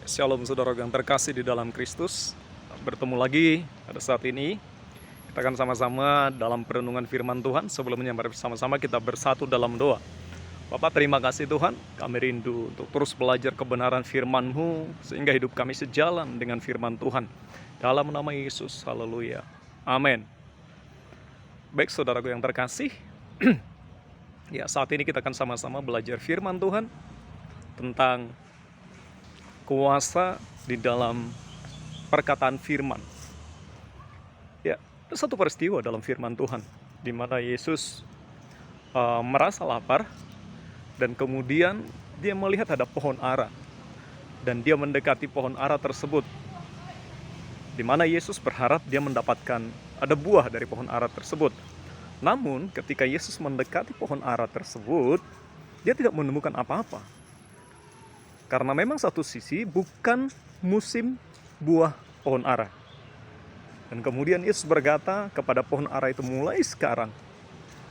Shalom saudara yang terkasih di dalam Kristus. Bertemu lagi pada saat ini. Kita akan sama-sama dalam perenungan firman Tuhan. Sebelumnya mari bersama-sama kita bersatu dalam doa. Bapak, terima kasih Tuhan, kami rindu untuk terus belajar kebenaran firman-Mu sehingga hidup kami sejalan dengan firman Tuhan. Dalam nama Yesus, haleluya. Amin. Baik saudaraku yang terkasih, ya saat ini kita akan sama-sama belajar firman Tuhan tentang kuasa di dalam perkataan firman. Ya, ada satu peristiwa dalam firman Tuhan di mana Yesus merasa lapar dan kemudian dia melihat ada pohon ara dan dia mendekati pohon ara tersebut, di mana Yesus berharap dia mendapatkan ada buah dari pohon ara tersebut. Namun ketika Yesus mendekati pohon ara tersebut, dia tidak menemukan apa-apa. Karena memang satu sisi bukan musim buah pohon ara. Dan kemudian Yesus berkata kepada pohon ara itu, mulai sekarang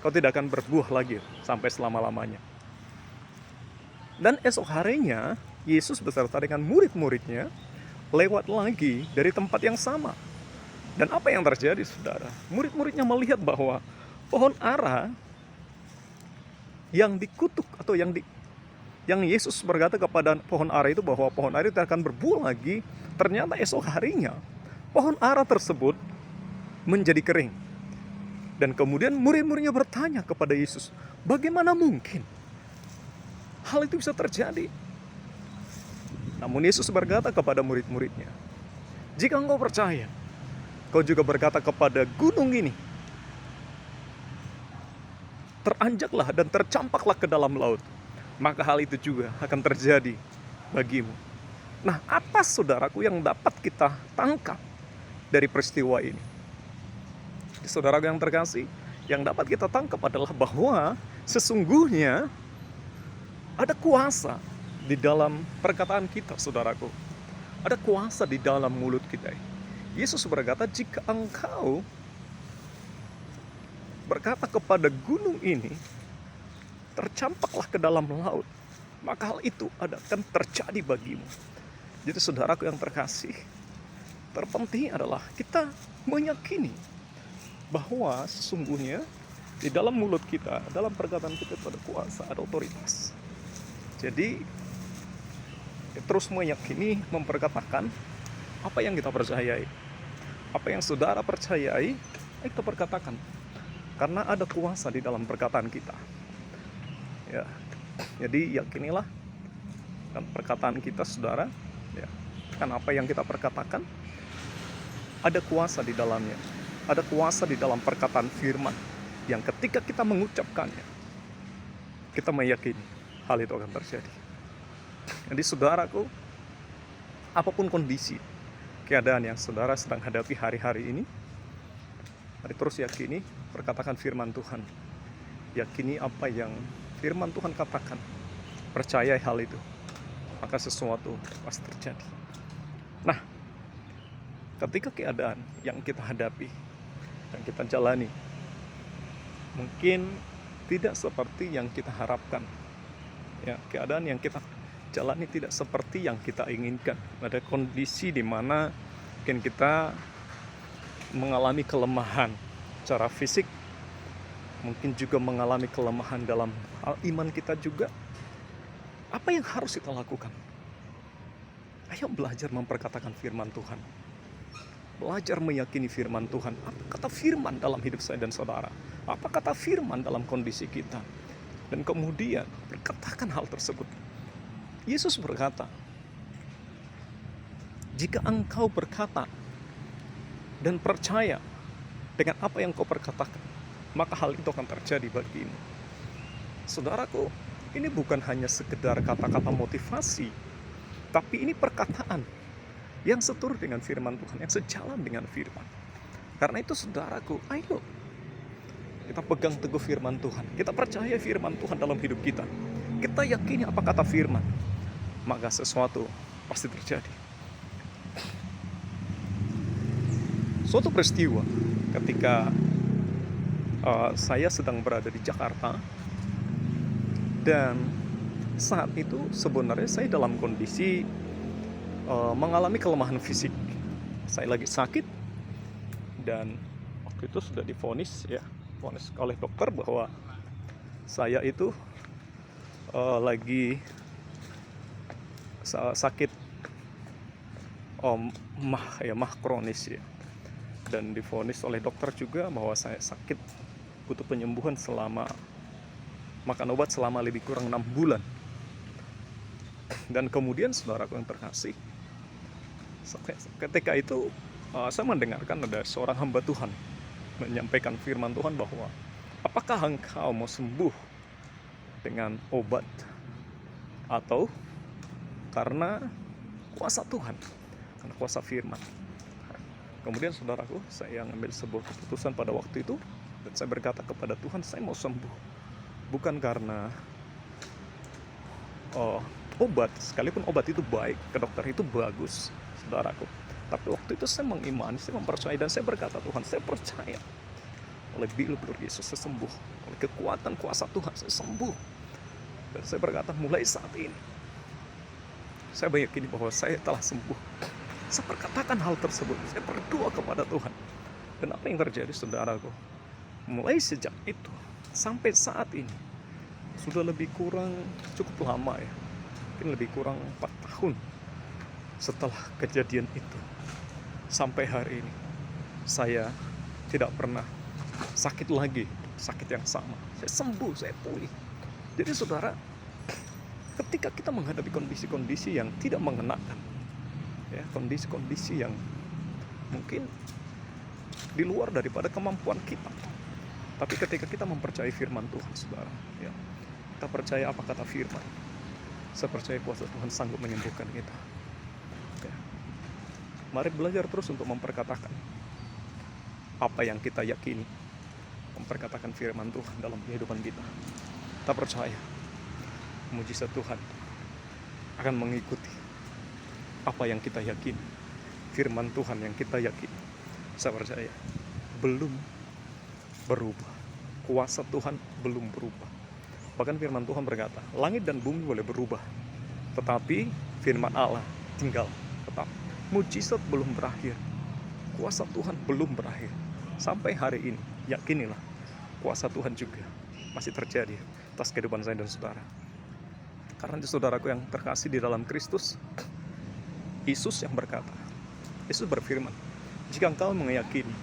kau tidak akan berbuah lagi sampai selama-lamanya. Dan esok harinya Yesus beserta dengan murid-muridnya lewat lagi dari tempat yang sama. Dan apa yang terjadi saudara? Murid-muridnya melihat bahwa pohon ara yang dikutuk atau yang Yesus berkata kepada pohon ara itu bahwa pohon ara itu akan berbuah lagi, ternyata esok harinya pohon ara tersebut menjadi kering. Dan kemudian murid-muridnya bertanya kepada Yesus, bagaimana mungkin hal itu bisa terjadi? Namun Yesus berkata kepada murid-muridnya, jika engkau percaya, kau juga berkata kepada gunung ini, teranjaklah dan tercampaklah ke dalam laut, maka hal itu juga akan terjadi bagimu. Nah, apa saudaraku yang dapat kita tangkap dari peristiwa ini? Saudaraku yang terkasih, yang dapat kita tangkap adalah bahwa sesungguhnya ada kuasa di dalam perkataan kita, saudaraku. Ada kuasa di dalam mulut kita. Yesus berkata, jika engkau berkata kepada gunung ini, tercampaklah ke dalam laut, maka hal itu akan terjadi bagimu. Jadi saudaraku yang terkasih, terpenting adalah kita meyakini bahwa sesungguhnya di dalam mulut kita, dalam perkataan kita itu ada kuasa, ada otoritas. Jadi terus meyakini, memperkatakan apa yang kita percayai. Apa yang saudara percayai, kita perkatakan. Karena ada kuasa di dalam perkataan kita. Ya, jadi yakinilah kan perkataan kita saudara, ya, kan apa yang kita perkatakan ada kuasa di dalamnya, ada kuasa di dalam perkataan firman yang ketika kita mengucapkannya, kita meyakini hal itu akan terjadi. Jadi saudaraku, apapun kondisi, keadaan yang saudara sedang hadapi hari-hari ini, mari terus yakini, perkatakan firman Tuhan, yakini apa yang firman Tuhan katakan, percaya hal itu, maka sesuatu pasti terjadi. Nah, ketika keadaan yang kita hadapi, yang kita jalani, mungkin tidak seperti yang kita harapkan. Ya, keadaan yang kita jalani tidak seperti yang kita inginkan. Ada kondisi di mana mungkin kita mengalami kelemahan secara fisik, mungkin juga mengalami kelemahan dalam hal iman kita juga. Apa yang harus kita lakukan? Ayo belajar memperkatakan firman Tuhan. Belajar meyakini firman Tuhan. Apa kata firman dalam hidup saya dan saudara? Apa kata firman dalam kondisi kita? Dan kemudian berkatakan hal tersebut. Yesus berkata, jika engkau berkata dan percaya dengan apa yang kau perkatakan, maka hal itu akan terjadi bagimu. Saudaraku, ini bukan hanya sekedar kata-kata motivasi, tapi ini perkataan yang seturut dengan firman Tuhan, yang sejalan dengan firman. Karena itu saudaraku, ayo kita pegang teguh firman Tuhan. Kita percaya firman Tuhan dalam hidup kita. Kita yakini apa kata firman, maka sesuatu pasti terjadi. Suatu peristiwa ketika saya sedang berada di Jakarta, dan saat itu sebenarnya saya dalam kondisi mengalami kelemahan fisik. Saya lagi sakit dan waktu itu sudah divonis oleh dokter bahwa saya itu lagi sakit mah kronis ya. Dan divonis oleh dokter juga bahwa saya sakit butuh penyembuhan selama makan obat selama lebih kurang 6 bulan. Dan kemudian saudaraku yang terkasih, ketika itu saya mendengarkan ada seorang hamba Tuhan menyampaikan firman Tuhan bahwa apakah engkau mau sembuh dengan obat atau karena kuasa Tuhan, karena kuasa firman. Kemudian saudaraku, saya ngambil sebuah keputusan pada waktu itu dan saya berkata kepada Tuhan, saya mau sembuh bukan karena obat, sekalipun obat itu baik, ke dokter itu bagus, saudaraku. Tapi waktu itu saya mengimani, saya mempercayai dan saya berkata, Tuhan, saya percaya oleh bilur Yesus saya sembuh, oleh kekuatan kuasa Tuhan saya sembuh. Dan saya berkata, mulai saat ini saya meyakini bahwa saya telah sembuh. Saya perkatakan hal tersebut, saya berdoa kepada Tuhan. Dan apa yang terjadi, saudaraku, mulai sejak itu sampai saat ini sudah lebih kurang cukup lama ya, mungkin lebih kurang 4 tahun setelah kejadian itu sampai hari ini saya tidak pernah sakit lagi, sakit yang sama. Saya sembuh, saya pulih. Jadi saudara, ketika kita menghadapi kondisi-kondisi yang tidak mengenakan ya, kondisi-kondisi yang mungkin di luar daripada kemampuan kita, tapi ketika kita mempercayai firman Tuhan, saudara ya, kita percaya apa kata firman, saya percaya kuasa Tuhan sanggup menyembuhkan kita ya. Mari belajar terus untuk memperkatakan apa yang kita yakini, memperkatakan firman Tuhan dalam kehidupan kita. Kita percaya mujizat Tuhan akan mengikuti apa yang kita yakini, firman Tuhan yang kita yakini. Saya percaya belum berubah, kuasa Tuhan belum berubah. Bahkan firman Tuhan berkata, langit dan bumi boleh berubah, tetapi firman Allah tinggal tetap. Mujizat belum berakhir, kuasa Tuhan belum berakhir. Sampai hari ini, yakinilah, kuasa Tuhan juga masih terjadi atas kehidupan saya dan saudara. Karena itu saudaraku yang terkasih di dalam Kristus, Yesus yang berkata, Yesus berfirman, jika engkau meyakini,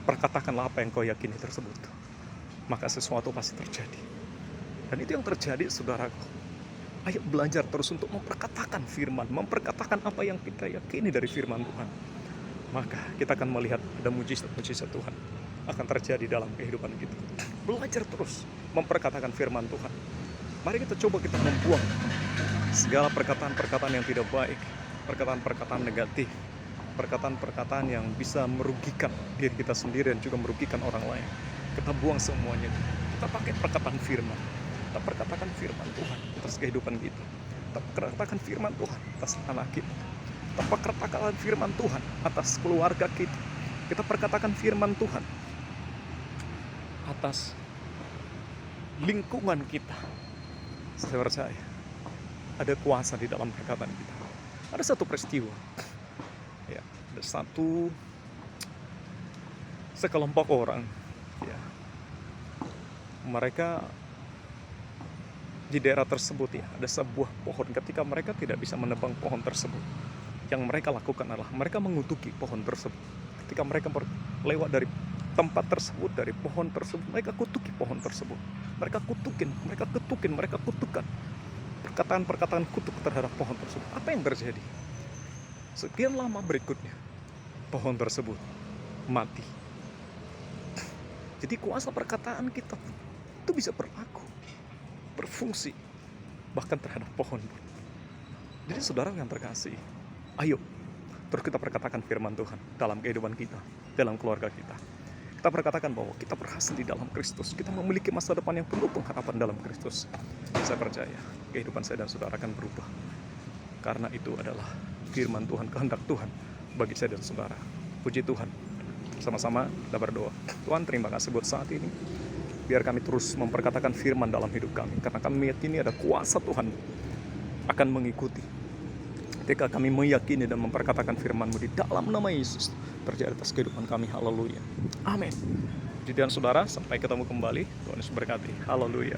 perkatakanlah apa yang kau yakini tersebut, maka sesuatu pasti terjadi. Dan itu yang terjadi, saudaraku. Ayo belajar terus untuk memperkatakan firman, memperkatakan apa yang kita yakini dari firman Tuhan. Maka kita akan melihat ada mujizat-mujizat Tuhan akan terjadi dalam kehidupan kita. Belajar terus memperkatakan firman Tuhan. Mari kita coba kita membuang segala perkataan-perkataan yang tidak baik, perkataan-perkataan negatif, perkataan-perkataan yang bisa merugikan diri kita sendiri dan juga merugikan orang lain. Kita buang semuanya. Kita pakai perkataan firman. Kita perkatakan firman Tuhan atas kehidupan kita. Kita perkatakan firman Tuhan atas anak kita. Kita perkatakan firman Tuhan atas keluarga kita. Kita perkatakan firman Tuhan atas lingkungan kita. Saya percaya ada kuasa di dalam perkataan kita. Ada satu peristiwa ya, ada sekelompok orang ya, mereka di daerah tersebut ya, ada sebuah pohon. Ketika mereka tidak bisa menebang pohon tersebut, yang mereka lakukan adalah mereka mengutuki pohon tersebut. Ketika mereka lewat dari tempat tersebut, dari pohon tersebut, mereka kutuki pohon tersebut. Mereka kutukin, mereka ketukin, mereka kutukan. Perkataan-perkataan kutuk terhadap pohon tersebut. Apa yang terjadi? Sekian lama berikutnya, pohon tersebut mati. Jadi kuasa perkataan kita itu bisa berlaku, berfungsi, bahkan terhadap pohon pun. Jadi saudara yang terkasih, ayo terus kita perkatakan firman Tuhan dalam kehidupan kita, dalam keluarga kita. Kita perkatakan bahwa kita berhasil di dalam Kristus. Kita memiliki masa depan yang penuh pengharapan dalam Kristus. Saya percaya kehidupan saya dan saudara akan berubah. Karena itu adalah firman Tuhan, kehendak Tuhan bagi saya dan saudara. Puji Tuhan. Sama-sama kita berdoa. Tuhan, terima kasih buat saat ini. Biar kami terus memperkatakan firman dalam hidup kami. Karena kami meyakini ada kuasa Tuhan akan mengikuti Ketika kami meyakini dan memperkatakan firman-Mu di dalam nama Yesus, terjadi atas kehidupan kami. Haleluya. Amin. Jadi dan saudara, sampai ketemu kembali. Tuhan Yesus berkati. Haleluya.